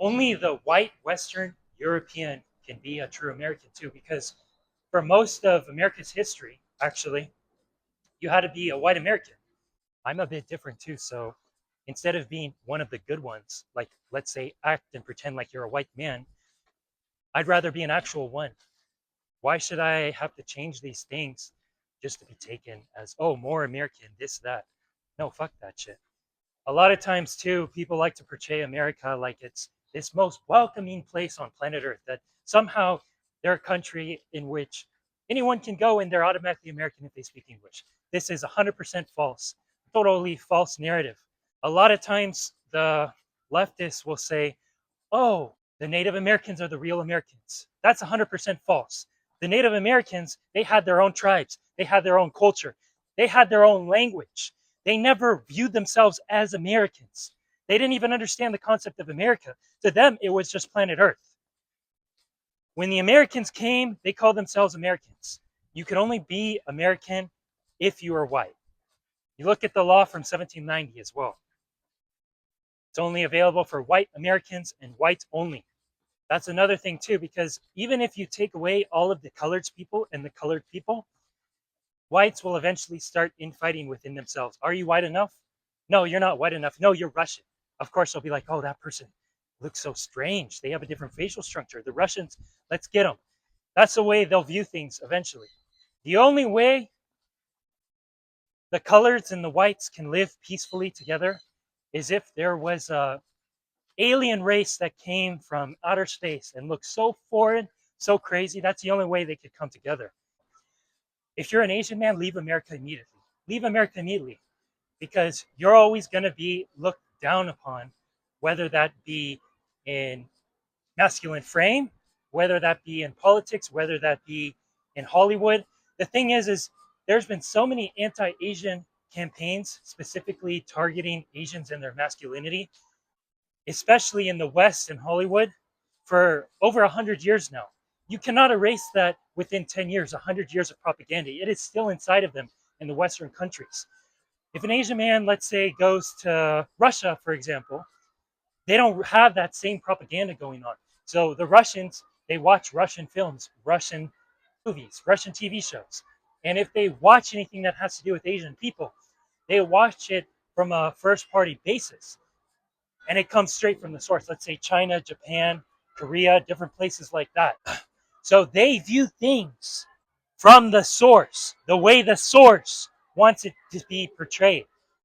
only the white Western European can be a true American too, because for most of America's history, actually, you had to be a white American. I'm a bit different too, so instead of being one of the good ones, like let's say act and pretend like you're a white man, I'd rather be an actual one. Why should I have to change these things just to be taken as, oh, more American, this, that? No, fuck that shit. A lot of times too, people like to portray America like it's this most welcoming place on planet Earth, that somehow they're a country in which anyone can go and they're automatically American if they speak English. This is 100% false, totally false narrative. A lot of times the leftists will say, oh, the Native Americans are the real Americans. That's 100% false. The Native Americans, they had their own tribes, they had their own culture, they had their own language. They never viewed themselves as Americans. They didn't even understand the concept of America. To them, it was just planet Earth. When the Americans came, they called themselves Americans. You could only be American if you were white. You look at the law from 1790 as well. It's only available for white Americans and whites only. That's another thing too, because even if you take away all of the colored people and the colored people, whites will eventually start infighting within themselves. Are you white enough? No, you're not white enough. No, you're Russian. Of course, they'll be like, oh, that person looks so strange. They have a different facial structure. The Russians, let's get them. That's the way they'll view things eventually. The only way the coloreds and the whites can live peacefully together is if there was a alien race that came from outer space and looked so foreign, so crazy. That's the only way they could come together. If you're an Asian man, leave America immediately. Leave America immediately, because you're always going to be looked down upon, whether that be in masculine frame, whether that be in politics, whether that be in Hollywood. The thing is there's been so many anti-Asian campaigns specifically targeting Asians and their masculinity, especially in the West and Hollywood, for over 100 years now. You cannot erase that within 10 years, 100 years of propaganda. It is still inside of them in the Western countries. If an Asian man, let's say, goes to Russia, for example, they don't have that same propaganda going on. So the Russians, they watch Russian films, Russian movies, Russian TV shows. And if they watch anything that has to do with Asian people, they watch it from a first party basis. And it comes straight from the source. Let's say China, Japan, Korea, different places like that. So they view things from the source, the way the source wants it to be portrayed.